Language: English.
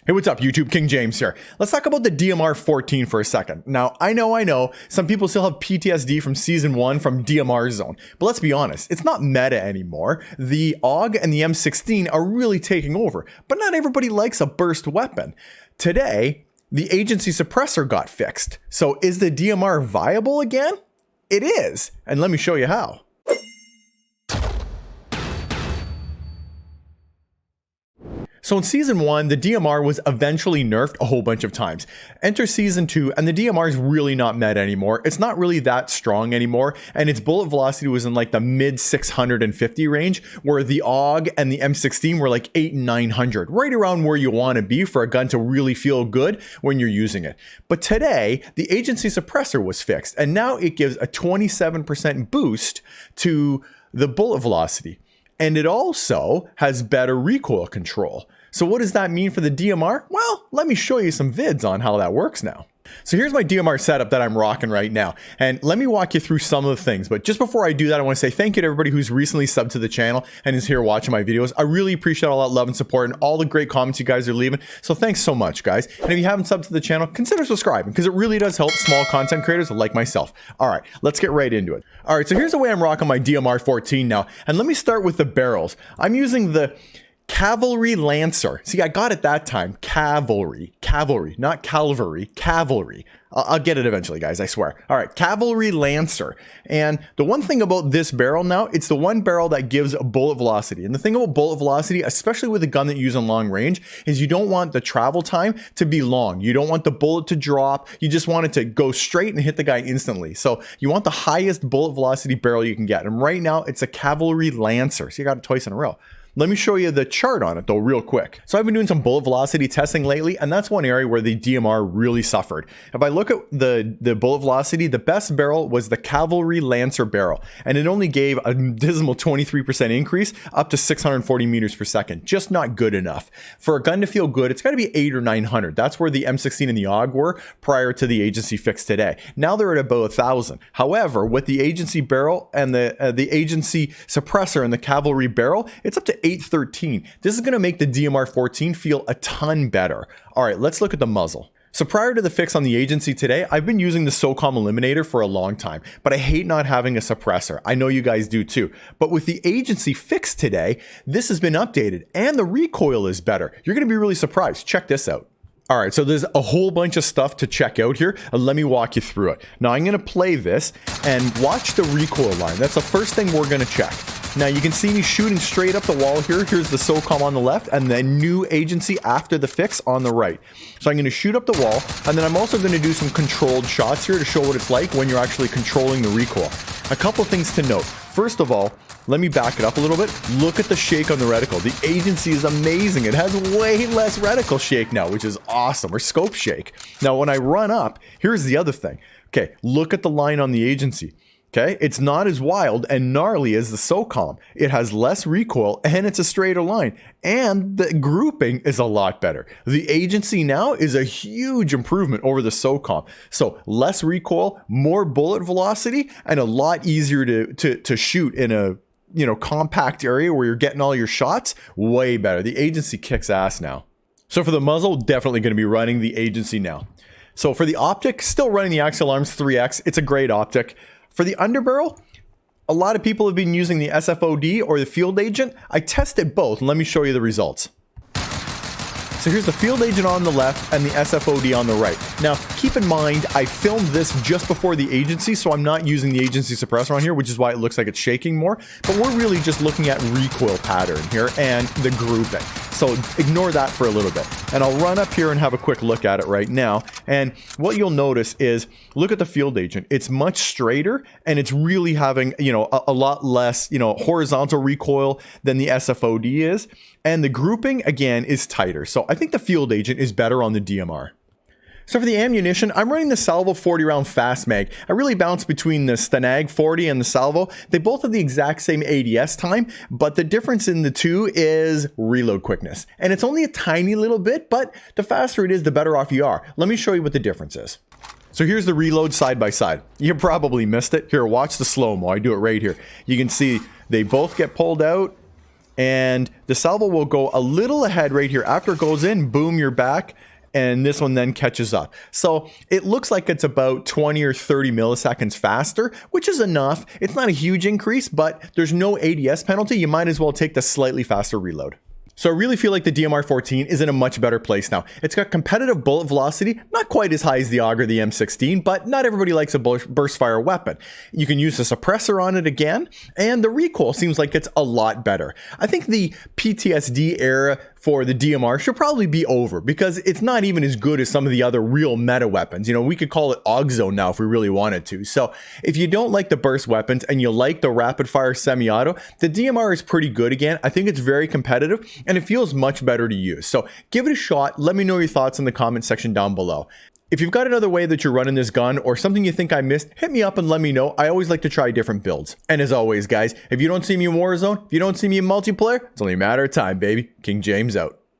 Hey, what's up, YouTube? King James here. Let's talk about the DMR 14 for a second. Now, I know, some people still have PTSD from Season 1 from DMR Zone, but let's be honest, it's not meta anymore. The AUG and the M16 are really taking over, but not everybody likes a burst weapon. Today, the agency suppressor got fixed. So is the DMR viable again? It is, and let me show you how. So in Season 1, the DMR was eventually nerfed a whole bunch of times. Enter Season 2, and the DMR is really not meta anymore. It's not really that strong anymore, and its bullet velocity was in like the mid 650 range, where the AUG and the M16 were like 800 and 900, right around where you want to be for a gun to really feel good when you're using it. But today, the agency suppressor was fixed, and now it gives a 27% boost to the bullet velocity. And it also has better recoil control. So what does that mean for the DMR? Well, let me show you some vids on how that works now. So here's my DMR setup that I'm rocking right now. And let me walk you through some of the things. But just before I do that, I want to say thank you to everybody who's recently subbed to the channel and is here watching my videos. I really appreciate all that love and support and all the great comments you guys are leaving. So thanks so much, guys. And if you haven't subbed to the channel, consider subscribing because it really does help small content creators like myself. All right, let's get right into it. All right, so here's the way I'm rocking my DMR 14 now. And let me start with the barrels. I'm using the Cavalry Lancer. See, I got it that time. Cavalry, not Calvary, Cavalry. I'll get it eventually, guys, I swear. All right, Cavalry Lancer. And the one thing about this barrel now, it's the one barrel that gives bullet velocity. And the thing about bullet velocity, especially with a gun that you use on long range, is you don't want the travel time to be long. You don't want the bullet to drop. You just want it to go straight and hit the guy instantly. So you want the highest bullet velocity barrel you can get. And right now, it's a Cavalry Lancer. So you got it twice in a row. Let me show you the chart on it though real quick. So I've been doing some bullet velocity testing lately, and that's one area where the DMR really suffered. If I look at the bullet velocity, the best barrel was the Cavalry Lancer barrel, and it only gave a dismal 23% increase up to 640 meters per second. Just not good enough. For a gun to feel good, it's got to be 800 or 900. That's where the M16 and the AUG were prior to the agency fix today. Now they're at about 1,000. However, with the agency barrel and the agency suppressor and the Cavalry barrel, it's up to 813. This is going to make the DMR 14 feel a ton better. All right, let's look at the muzzle. So prior to the fix on the agency today, I've been using the SOCOM eliminator for a long time, but I hate not having a suppressor. I know you guys do too. But with the agency fix today, this has been updated and the recoil is better. You're going to be really surprised. Check this out. All right, so there's a whole bunch of stuff to check out here, and let me walk you through it. Now I'm going to play this and watch the recoil line. That's the first thing we're going to check. Now you can see me shooting straight up the wall here. Here's the SOCOM on the left and the new agency after the fix on the right. So I'm going to shoot up the wall, and then I'm also going to do some controlled shots here to show what it's like when you're actually controlling the recoil. A couple things to note. First of all, let me back it up a little bit. Look at the shake on the reticle. The agency is amazing. It has way less reticle shake now, which is awesome, or scope shake. Now, when I run up, here's the other thing. Okay, look at the line on the agency. Okay, it's not as wild and gnarly as the SOCOM. It has less recoil and it's a straighter line. And the grouping is a lot better. The agency now is a huge improvement over the SOCOM. So less recoil, more bullet velocity, and a lot easier to shoot in a compact area where you're getting all your shots. Way better. The agency kicks ass now. So for the muzzle, definitely going to be running the agency now. So for the optic, still running the Axial Arms 3X. It's a great optic. For the underbarrel, a lot of people have been using the SFOD or the field agent. I tested both, and let me show you the results. So here's the field agent on the left and the SFOD on the right. Now, keep in mind, I filmed this just before the agency, so I'm not using the agency suppressor on here, which is why it looks like it's shaking more. But we're really just looking at recoil pattern here and the grouping. So ignore that for a little bit. And I'll run up here and have a quick look at it right now. And what you'll notice is, look at the field agent. It's much straighter and it's really having, a lot less, horizontal recoil than the SFOD is. And the grouping, again, is tighter. So I think the field agent is better on the DMR. So for the ammunition, I'm running the Salvo 40 round fast mag. I really bounce between the Stanag 40 and the Salvo. They both have the exact same ADS time, but the difference in the two is reload quickness. And it's only a tiny little bit, but the faster it is, the better off you are. Let me show you what the difference is. So here's the reload side by side. You probably missed it. Here, watch the slow-mo. I do it right here. You can see they both get pulled out. And the salvo will go a little ahead right here. After it goes in, boom, you're back. And this one then catches up. So it looks like it's about 20 or 30 milliseconds faster, which is enough. It's not a huge increase, but there's no ADS penalty. You might as well take the slightly faster reload. So I really feel like the DMR-14 is in a much better place now. It's got competitive bullet velocity, not quite as high as the AUG or the M16, but not everybody likes a burst fire weapon. You can use the suppressor on it again, and the recoil seems like it's a lot better. I think the PTSD era for the DMR should probably be over because it's not even as good as some of the other real meta weapons. You know, we could call it AUG zone now if we really wanted to. So if you don't like the burst weapons and you like the rapid fire semi-auto, the DMR is pretty good again. I think it's very competitive and it feels much better to use. So give it a shot. Let me know your thoughts in the comment section down below. If you've got another way that you're running this gun or something you think I missed, hit me up and let me know. I always like to try different builds. And as always, guys, if you don't see me in Warzone, if you don't see me in multiplayer, it's only a matter of time, baby. King James out.